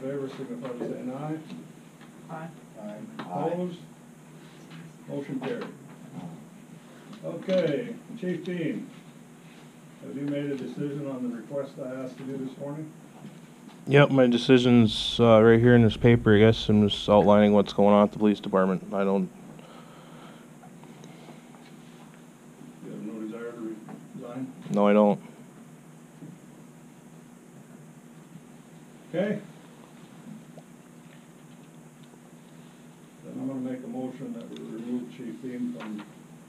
favor signify by saying aye. Aye. Opposed? Motion carried. Okay, Chief Dean, have you made a decision on the request I asked of you this morning? Yep, my decision's right here in this paper, I guess. I'm just outlining what's going on at the police department. You have no desire to resign? No, I don't. Okay. Then I'm going to make a motion that we remove Chief Dean from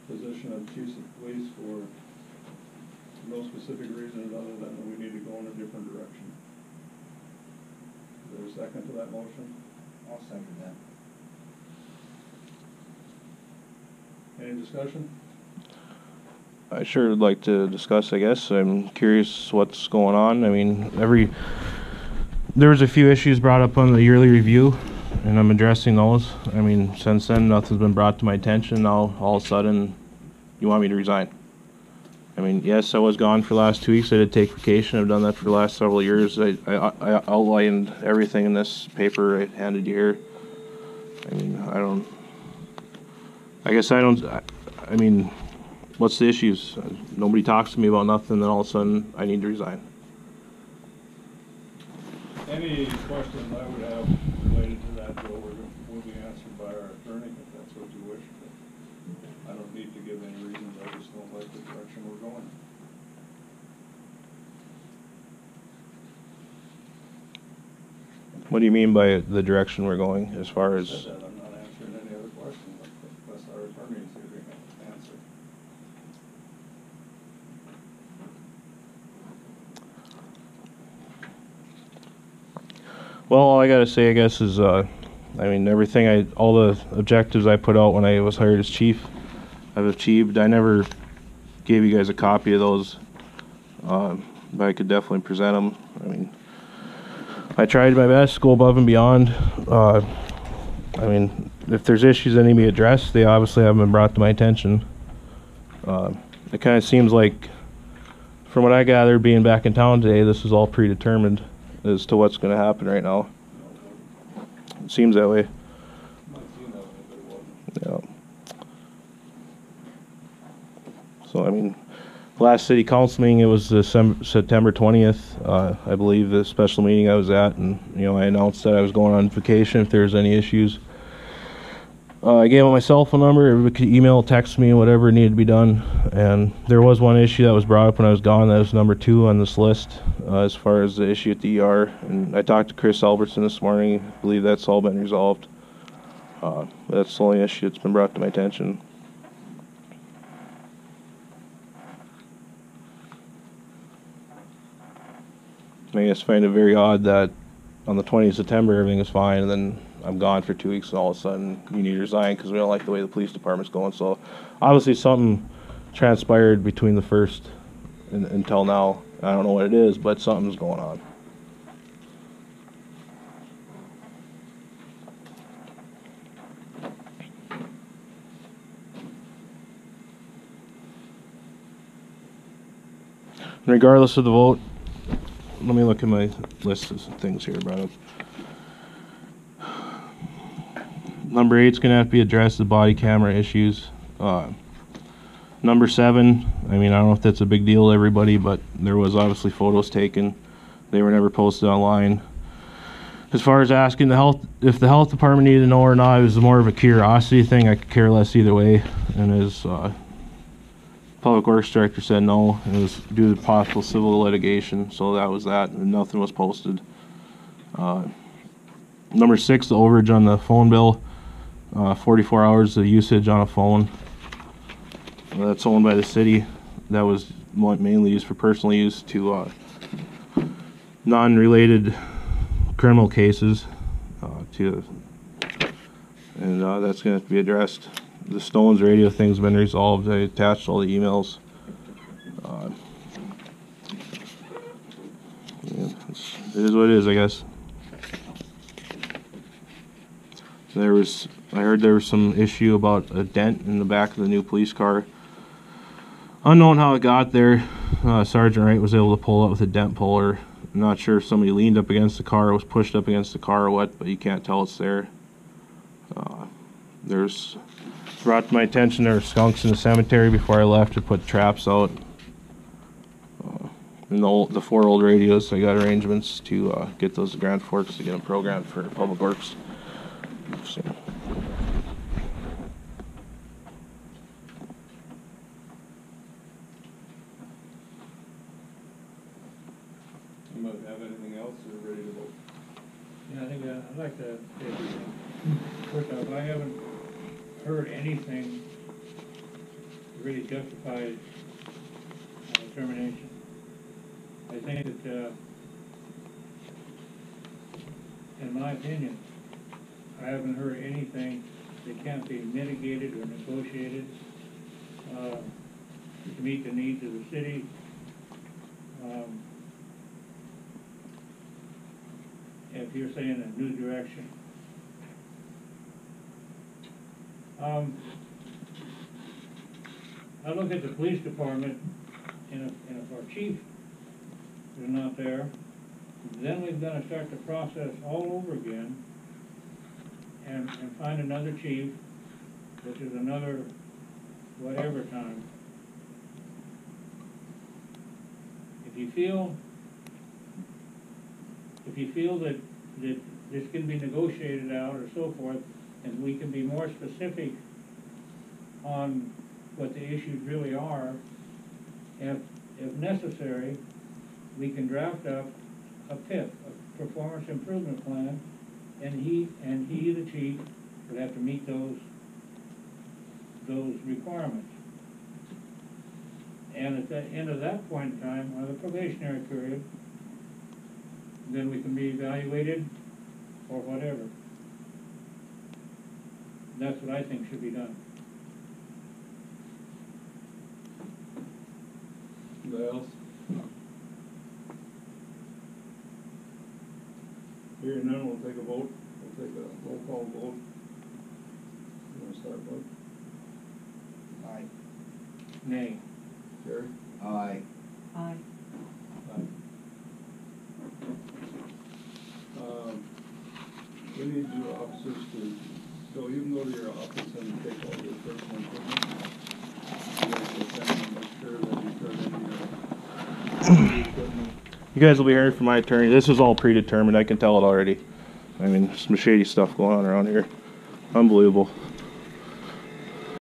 position of Chief of Police for no specific reason other than that we need to go in a different direction. Is there a second to that motion? I'll second that. Any discussion? I sure would like to discuss, I guess. I'm curious what's going on. I mean, there was a few issues brought up on the yearly review, and I'm addressing those. I mean, since then, nothing's been brought to my attention. Now, all of a sudden, you want me to resign. I mean, yes, I was gone for the last 2 weeks. I did take vacation. I've done that for the last several years. I outlined everything in this paper I handed you here. I mean, I mean, what's the issues? Nobody talks to me about nothing, then all of a sudden, I need to resign. Any questions I would have related to that, Joe, will be answered by our attorney if that's what you wish. But I don't need to give any reasons. I just don't like the direction we're going. What do you mean by the direction we're going as far as? I said that I'm not answering any other questions unless our attorney is giving an answer. Well, all I gotta say, I guess, is, I mean, all the objectives I put out when I was hired as chief, I've achieved. I never gave you guys a copy of those, but I could definitely present them. I mean, I tried my best, go above and beyond. I mean, if there's issues that need to be addressed, they obviously haven't been brought to my attention. It kind of seems like, from what I gathered being back in town today, this is all predetermined as to what's going to happen right now. It seems that way. Yeah. So, I mean, last city council meeting, it was September 20th, I believe, the special meeting I was at, and, you know, I announced that I was going on vacation if there was any issues. I gave out my cell phone number. Everybody could email, text me, whatever needed to be done. And there was one issue that was brought up when I was gone. That was number 2 on this list, as far as the issue at the ER. And I talked to Chris Albertson this morning. I believe that's all been resolved. That's the only issue that's been brought to my attention. I guess I find it very odd that on the 20th of September everything is fine, and then I'm gone for 2 weeks, and all of a sudden you need to resign because we don't like the way the police department's going. So obviously something transpired between the first until now. I don't know what it is, but something's going on. Regardless of the vote, let me look at my list of things here brought up. Number 8's going to have to be addressed, the body camera issues. Number 7, I mean, I don't know if that's a big deal to everybody, but there was obviously photos taken. They were never posted online. As far as asking if the health department needed to know or not, it was more of a curiosity thing. I could care less either way. And as Public Works Director said, no, it was due to possible civil litigation. So that was that, and nothing was posted. Number 6, the overage on the phone bill. 44 hours of usage on a phone. That's owned by the city. That was mainly used for personal use to non-related criminal cases. And that's going to have to be addressed. The Stones radio thing's been resolved. I attached all the emails. Yeah, it is what it is, I guess. I heard there was some issue about a dent in the back of the new police car. Unknown how it got there. Sergeant Wright was able to pull it with a dent puller I'm not sure if somebody leaned up against the car or was pushed up against the car or what, but you can't tell it's there. There's brought to my attention there were skunks in the cemetery before I left to put traps out. And the 4 old radios, I got arrangements to get those to Grand Forks to get them programmed for Public Works. So. Anybody have anything else or ready to vote? Yeah, I think I'd like to say, first off, I haven't heard anything that really justifies termination. I think that, in my opinion, I haven't heard anything that can't be mitigated or negotiated to meet the needs of the city. If you're saying a new direction. I look at the police department, and if our chief is not there, then we've got to start the process all over again and find another chief, which is another whatever time. If you feel that this can be negotiated out or so forth, and we can be more specific on what the issues really are, if necessary, we can draft up a PIP, a performance improvement plan, and he, the chief, would have to meet those requirements. And at the end of that point in time, or the probationary period, then we can be evaluated or whatever. That's what I think should be done. Anybody else? Hearing none, we'll take a vote. We'll take a roll call vote. You want to start, Bud? Aye. Nay. Jerry? Aye. Aye. Aye. We need your officers to, so you can go to your office and take all your personal equipment. You guys will send them, make sure that you turn in your equipment. You guys will be hearing from my attorney. This is all predetermined. I can tell it already. I mean, some shady stuff going on around here. Unbelievable.